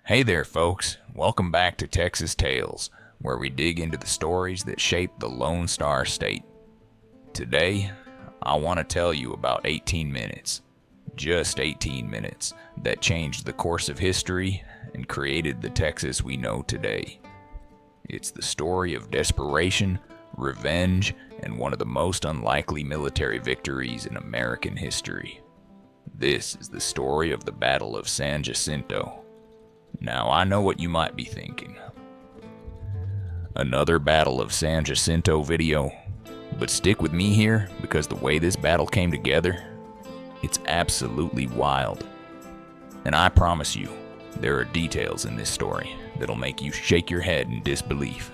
Hey there, folks. Welcome back to Texas Tales, where we dig into the stories that shaped the Lone Star State. Today, I want to tell you about 18 minutes, just 18 minutes, that changed the course of history and created the Texas we know today. It's the story of desperation, revenge, and one of the most unlikely military victories in American history. This is the story of the Battle of San Jacinto. Now, I know what you might be thinking. Another Battle of San Jacinto video. But stick with me here, because the way this battle came together, it's absolutely wild. And I promise you, there are details in this story that'll make you shake your head in disbelief.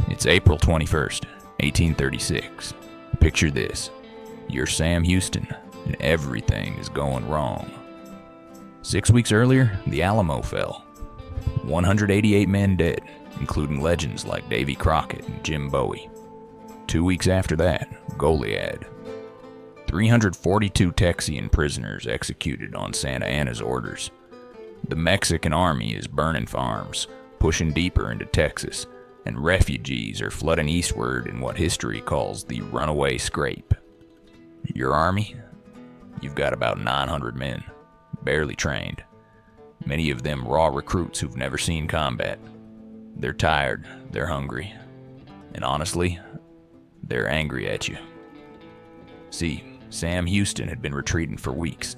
It's April 21st, 1836. Picture this. You're Sam Houston, and everything is going wrong. 6 weeks earlier, the Alamo fell. 188 men dead, including legends like Davy Crockett and Jim Bowie. 2 weeks after that, Goliad. 342 Texian prisoners executed on Santa Anna's orders. The Mexican army is burning farms, pushing deeper into Texas, and refugees are flooding eastward in what history calls the Runaway Scrape. Your army? You've got about 900 men. Barely trained. Many of them raw recruits who've never seen combat. They're tired, they're hungry, and honestly, they're angry at you. See, Sam Houston had been retreating for weeks.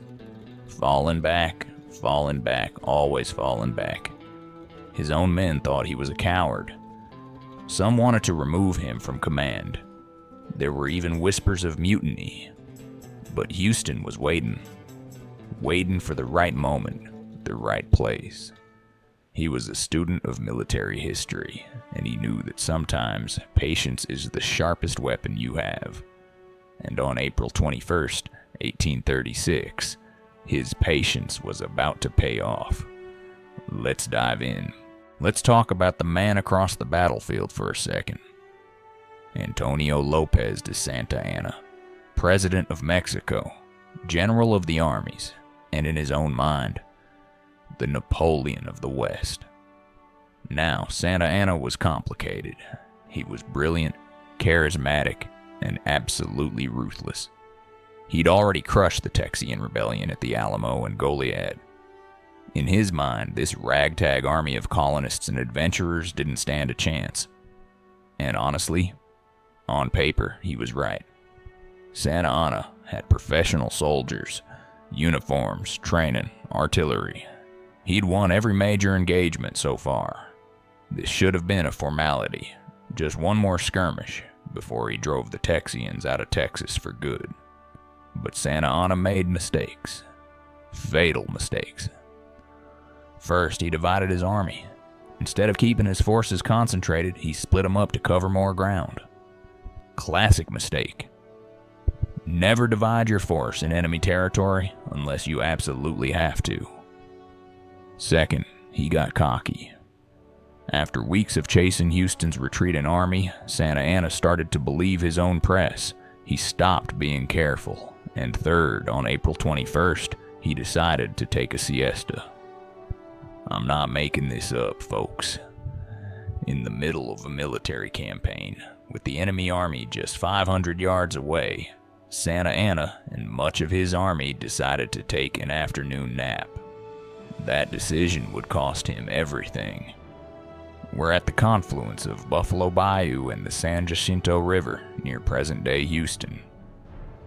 Falling back, always falling back. His own men thought he was a coward. Some wanted to remove him from command. There were even whispers of mutiny. But Houston was waiting for the right moment, the right place. He was a student of military history, and he knew that sometimes patience is the sharpest weapon you have. And on April 21st, 1836, his patience was about to pay off. Let's dive in. Let's talk about the man across the battlefield for a second. Antonio Lopez de Santa Anna, President of Mexico, General of the armies, and in his own mind, the Napoleon of the West. Now, Santa Anna was complicated. He was brilliant, charismatic, and absolutely ruthless. He'd already crushed the Texian rebellion at the Alamo and Goliad. In his mind, this ragtag army of colonists and adventurers didn't stand a chance. And honestly, on paper, he was right. Santa Anna had professional soldiers, uniforms, training, artillery. He'd won every major engagement so far. This should have been a formality, just one more skirmish before he drove the Texians out of Texas for good. But Santa Anna made mistakes. Fatal mistakes. First, he divided his army. Instead of keeping his forces concentrated, he split them up to cover more ground. Classic mistake. Never divide your force in enemy territory unless you absolutely have to. Second, he got cocky. After weeks of chasing Houston's retreating army, Santa Anna started to believe his own press. He stopped being careful. And third, on April 21st, he decided to take a siesta. I'm not making this up, folks. In the middle of a military campaign, with the enemy army just 500 yards away, Santa Anna and much of his army decided to take an afternoon nap. That decision would cost him everything. We're at the confluence of Buffalo Bayou and the San Jacinto River near present-day Houston.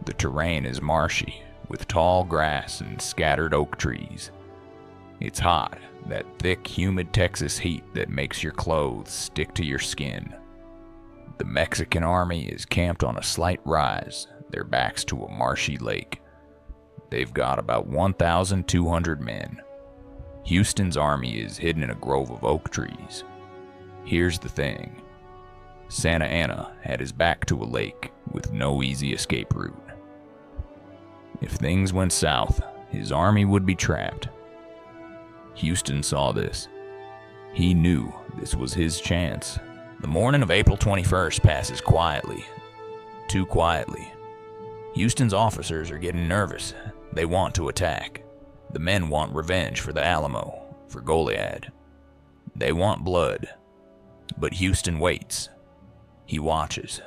The terrain is marshy, with tall grass and scattered oak trees. It's hot, that thick, humid Texas heat that makes your clothes stick to your skin. The Mexican army is camped on a slight rise, their backs to a marshy lake. They've got about 1,200 men. Houston's army is hidden in a grove of oak trees. Here's the thing. Santa Anna had his back to a lake with no easy escape route. If things went south, his army would be trapped. Houston saw this. He knew this was his chance. The morning of April 21st passes quietly. Too quietly. Houston's officers are getting nervous. They want to attack. The men want revenge for the Alamo, for Goliad. They want blood, but Houston waits. He watches.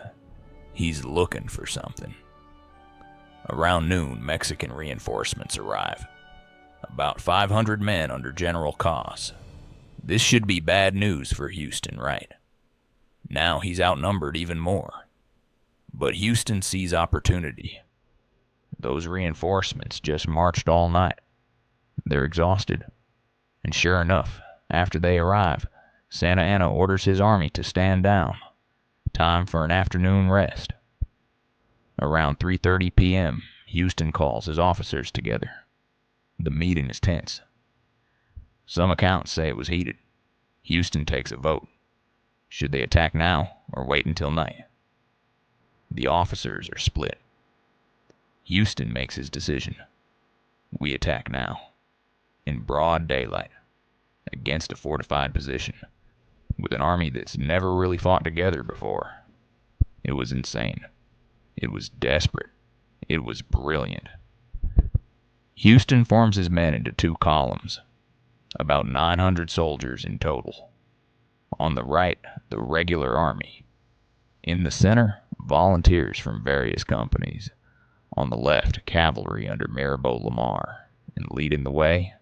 He's looking for something. Around noon, Mexican reinforcements arrive. About 500 men under General Cos. This should be bad news for Houston, right? Now he's outnumbered even more. But Houston sees opportunity. Those reinforcements just marched all night. They're exhausted. And sure enough, after they arrive, Santa Anna orders his army to stand down. Time for an afternoon rest. Around 3:30 p.m., Houston calls his officers together. The meeting is tense. Some accounts say it was heated. Houston takes a vote. Should they attack now or wait until night? The officers are split. Houston makes his decision. We attack now, in broad daylight, against a fortified position, with an army that's never really fought together before. It was insane. It was desperate. It was brilliant. Houston forms his men into two columns, about 900 soldiers in total. On the right, the regular army. In the center, volunteers from various companies. On the left, cavalry under Mirabeau Lamar. And leading the way,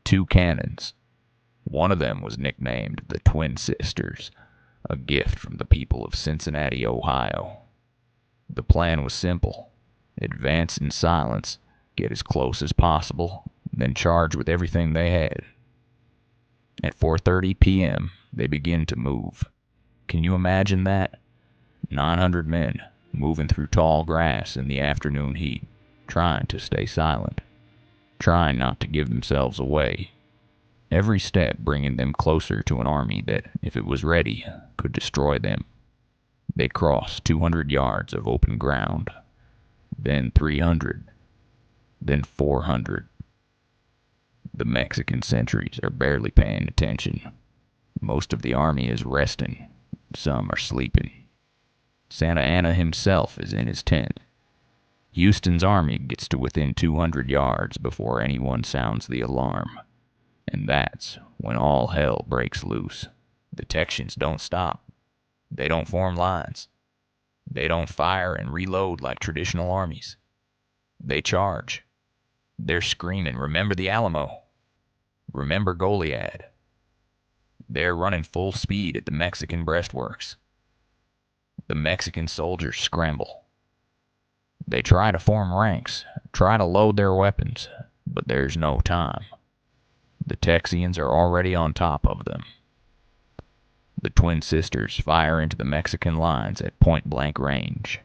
two cannons. One of them was nicknamed the Twin Sisters, a gift from the people of Cincinnati, Ohio. The plan was simple. Advance in silence, get as close as possible, then charge with everything they had. At 4:30 p.m., they begin to move. Can you imagine that? 900 men moving through tall grass in the afternoon heat, trying to stay silent, trying not to give themselves away. Every step bringing them closer to an army that, if it was ready, could destroy them. They cross 200 yards of open ground, then 300, then 400. The Mexican sentries are barely paying attention. Most of the army is resting. Some are sleeping. Santa Anna himself is in his tent. Houston's army gets to within 200 yards before anyone sounds the alarm. And that's when all hell breaks loose. The Texans don't stop. They don't form lines. They don't fire and reload like traditional armies. They charge. They're screaming, "Remember the Alamo! Remember Goliad!" They're running full speed at the Mexican breastworks. The Mexican soldiers scramble. They try to form ranks, try to load their weapons, but there's no time. The Texans are already on top of them. The Twin Sisters fire into the Mexican lines at point-blank range.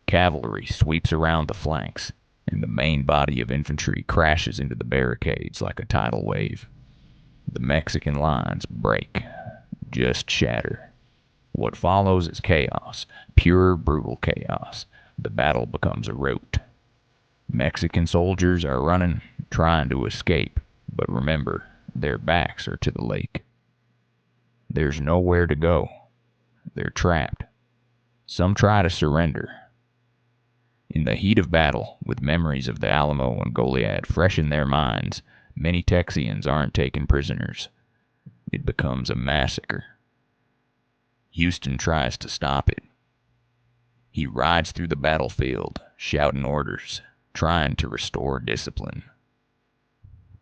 Cavalry sweeps around the flanks, and the main body of infantry crashes into the barricades like a tidal wave. The Mexican lines break, just shatter. What follows is chaos, pure, brutal chaos. The battle becomes a rout. Mexican soldiers are running, trying to escape, but remember, their backs are to the lake. There's nowhere to go. They're trapped. Some try to surrender. In the heat of battle, with memories of the Alamo and Goliad fresh in their minds, many Texians aren't taken prisoners. It becomes a massacre. Houston tries to stop it. He rides through the battlefield, shouting orders, trying to restore discipline.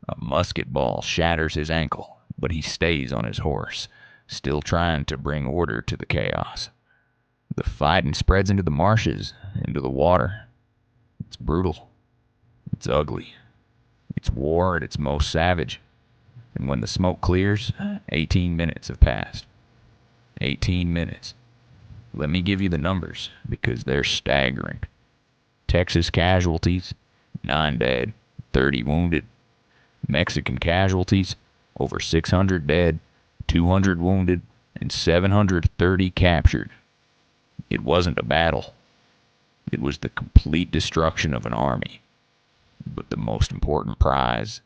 A musket ball shatters his ankle, but he stays on his horse, still trying to bring order to the chaos. The fighting spreads into the marshes, into the water. It's brutal. It's ugly. It's war at its most savage. And when the smoke clears, 18 minutes have passed. 18 minutes. Let me give you the numbers, because they're staggering. Texas casualties, 9 dead, 30 wounded. Mexican casualties, over 600 dead, 200 wounded, and 730 captured. It wasn't a battle. It was the complete destruction of an army. But the most important prize,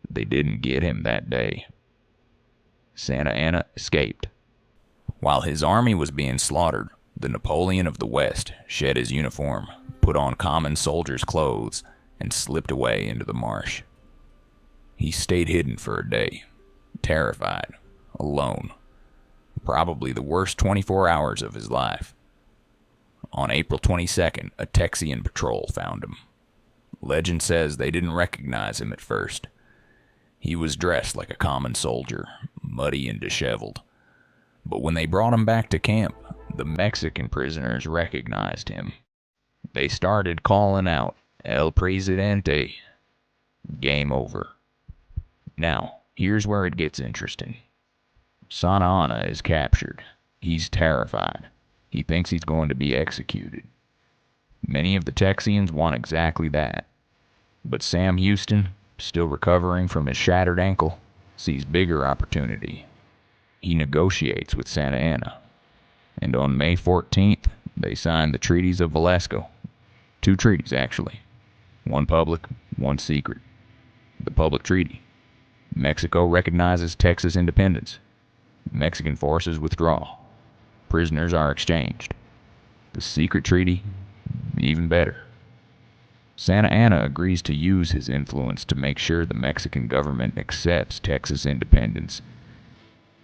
they didn't get him that day. Santa Anna escaped. While his army was being slaughtered, the Napoleon of the West shed his uniform, put on common soldier's clothes, and slipped away into the marsh. He stayed hidden for a day, terrified, alone. Probably the worst 24 hours of his life. On April 22nd, a Texian patrol found him. Legend says they didn't recognize him at first. He was dressed like a common soldier, muddy and disheveled. But when they brought him back to camp, the Mexican prisoners recognized him. They started calling out, "El Presidente." Game over. Now, here's where it gets interesting. Santa Anna is captured. He's terrified. He thinks he's going to be executed. Many of the Texians want exactly that. But Sam Houston, still recovering from his shattered ankle, sees bigger opportunity. He negotiates with Santa Anna. And on May 14th, they signed the Treaties of Velasco. 2 treaties, actually. One public, one secret. The public treaty. Mexico recognizes Texas independence. Mexican forces withdraw. Prisoners are exchanged. The secret treaty, even better. Santa Anna agrees to use his influence to make sure the Mexican government accepts Texas independence.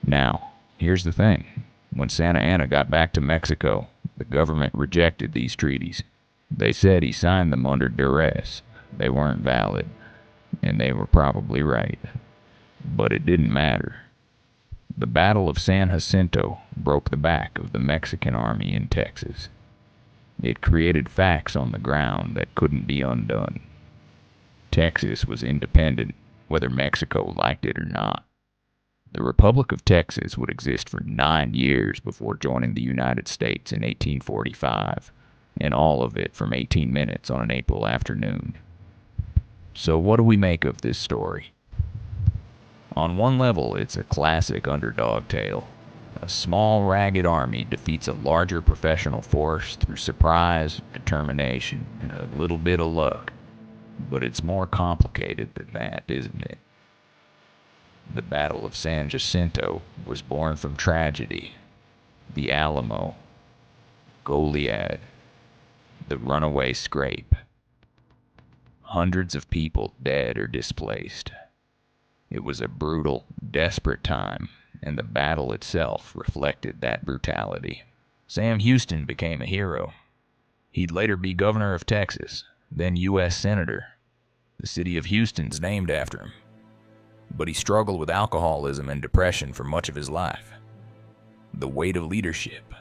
Now, here's the thing. When Santa Anna got back to Mexico, the government rejected these treaties. They said he signed them under duress. They weren't valid, and they were probably right. But it didn't matter. The Battle of San Jacinto broke the back of the Mexican army in Texas. It created facts on the ground that couldn't be undone. Texas was independent, whether Mexico liked it or not. The Republic of Texas would exist for 9 years before joining the United States in 1845, and all of it from 18 minutes on an April afternoon. So what do we make of this story? On one level, it's a classic underdog tale. A small, ragged army defeats a larger professional force through surprise, determination, and a little bit of luck. But it's more complicated than that, isn't it? The Battle of San Jacinto was born from tragedy. The Alamo, Goliad, the runaway scrape. Hundreds of people dead or displaced. It was a brutal, desperate time, and the battle itself reflected that brutality. Sam Houston became a hero. He'd later be governor of Texas, then U.S. Senator. The city of Houston's named after him. But he struggled with alcoholism and depression for much of his life. The weight of leadership,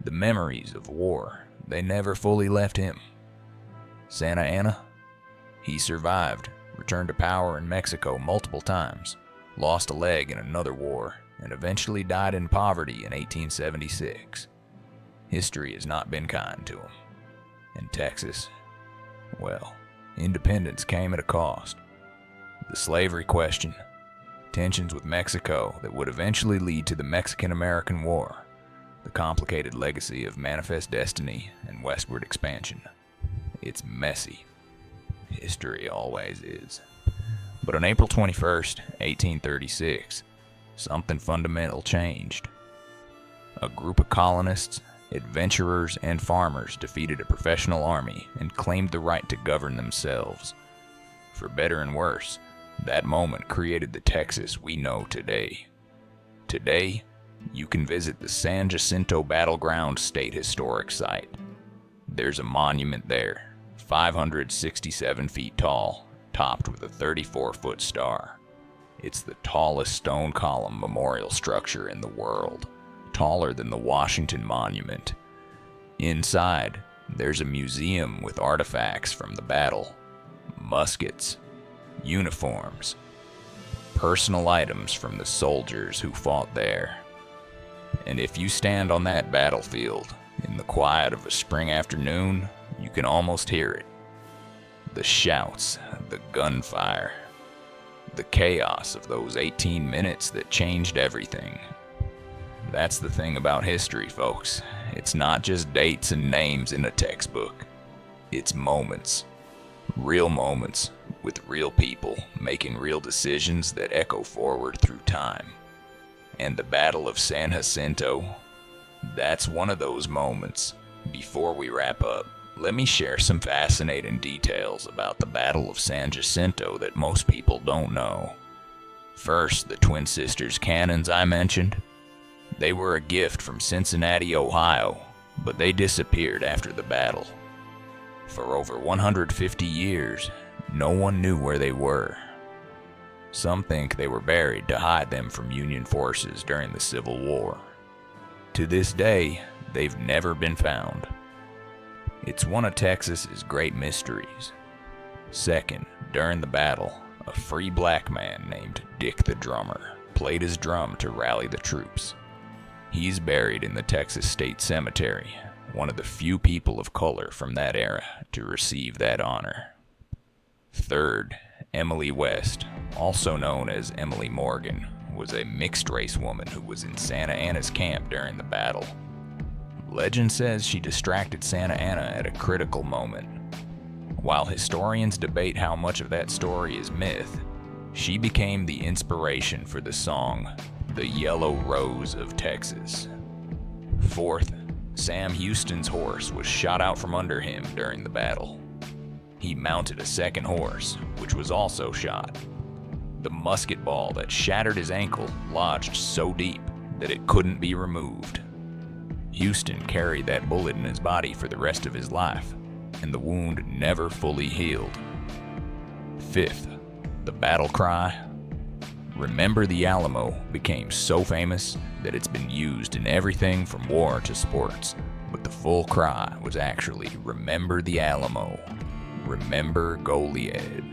the memories of war, they never fully left him. Santa Anna? He survived, returned to power in Mexico multiple times, lost a leg in another war, and eventually died in poverty in 1876. History has not been kind to him. And Texas, well, independence came at a cost. The slavery question, tensions with Mexico that would eventually lead to the Mexican-American War, the complicated legacy of manifest destiny and westward expansion. It's messy. History always is. But on April 21st, 1836, something fundamental changed. A group of colonists, adventurers, and farmers defeated a professional army and claimed the right to govern themselves. For better and worse, that moment created the Texas we know today. Today, you can visit the San Jacinto Battleground State Historic Site. There's a monument there, 567 feet tall, topped with a 34-foot star. It's the tallest stone column memorial structure in the world, taller than the Washington Monument. Inside, there's a museum with artifacts from the battle, muskets, uniforms, personal items from the soldiers who fought there. And if you stand on that battlefield in the quiet of a spring afternoon, you can almost hear it. The shouts, the gunfire, the chaos of those 18 minutes that changed everything. That's the thing about history, folks. It's not just dates and names in a textbook. It's moments. Real moments with real people making real decisions that echo forward through time. And the Battle of San Jacinto, that's one of those moments. Before we wrap up, let me share some fascinating details about the Battle of San Jacinto that most people don't know. First, the twin sisters cannons I mentioned. They were a gift from Cincinnati, Ohio, but they disappeared after the battle. For over 150 years, no one knew where they were. Some think they were buried to hide them from Union forces during the Civil War. To this day, they've never been found. It's one of Texas's great mysteries. Second, during the battle, a free black man named Dick the Drummer played his drum to rally the troops. He's buried in the Texas State Cemetery, one of the few people of color from that era to receive that honor. Third, Emily West, also known as Emily Morgan, was a mixed-race woman who was in Santa Anna's camp during the battle. Legend says she distracted Santa Anna at a critical moment. While historians debate how much of that story is myth, she became the inspiration for the song, "The Yellow Rose of Texas." Fourth, Sam Houston's horse was shot out from under him during the battle. He mounted a second horse, which was also shot. The musket ball that shattered his ankle lodged so deep that it couldn't be removed. Houston carried that bullet in his body for the rest of his life, and the wound never fully healed. Fifth, the battle cry, "Remember the Alamo," became so famous that it's been used in everything from war to sports, but the full cry was actually "Remember the Alamo. Remember Goliad."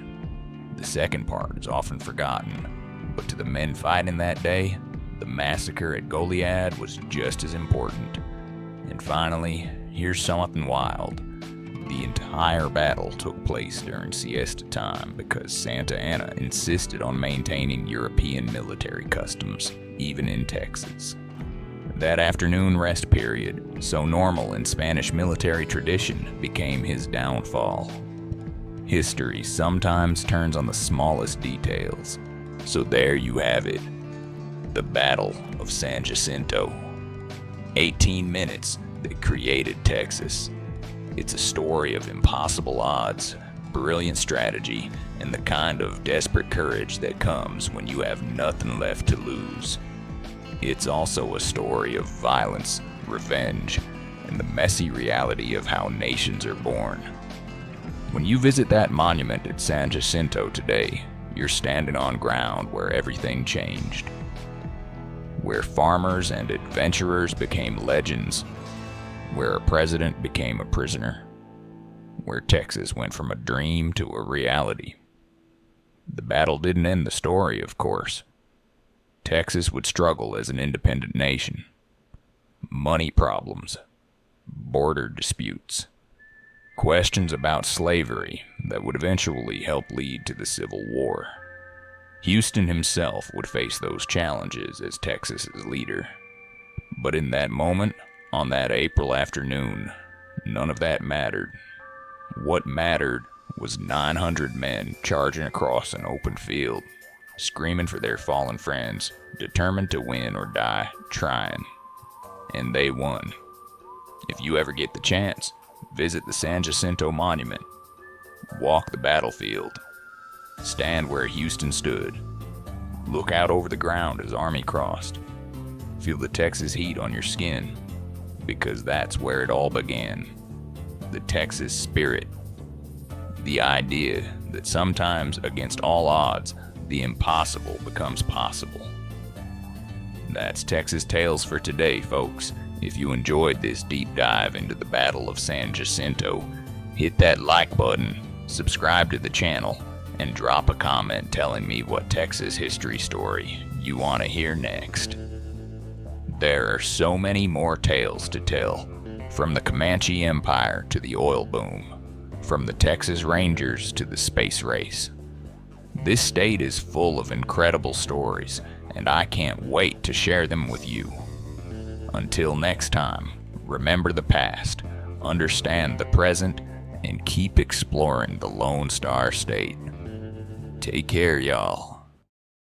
The second part is often forgotten, but to the men fighting that day, the massacre at Goliad was just as important. And finally, here's something wild. The entire battle took place during siesta time because Santa Anna insisted on maintaining European military customs, even in Texas. That afternoon rest period, so normal in Spanish military tradition, became his downfall. History sometimes turns on the smallest details, so there you have it. The Battle of San Jacinto. 18 minutes that created Texas. It's a story of impossible odds, brilliant strategy, and the kind of desperate courage that comes when you have nothing left to lose. It's also a story of violence, revenge, and the messy reality of how nations are born. When you visit that monument at San Jacinto today, you're standing on ground where everything changed. Where farmers and adventurers became legends. Where a president became a prisoner. Where Texas went from a dream to a reality. The battle didn't end the story, of course. Texas would struggle as an independent nation. Money problems. Border disputes. Questions about slavery that would eventually help lead to the Civil War. Houston himself would face those challenges as Texas's leader. But in that moment, on that April afternoon, none of that mattered. What mattered was 900 men charging across an open field, screaming for their fallen friends, determined to win or die trying. And they won. If you ever get the chance, visit the San Jacinto Monument. Walk the battlefield. Stand where Houston stood. Look out over the ground as Army crossed. Feel the Texas heat on your skin, because that's where it all began. The Texas spirit. The idea that sometimes, against all odds, the impossible becomes possible. That's Texas Tales for today, folks. If you enjoyed this deep dive into the Battle of San Jacinto, hit that like button, subscribe to the channel, and drop a comment telling me what Texas history story you want to hear next. There are so many more tales to tell, from the Comanche Empire to the oil boom, from the Texas Rangers to the space race. This state is full of incredible stories, and I can't wait to share them with you. Until next time, remember the past, understand the present, and keep exploring the Lone Star State. Take care, y'all.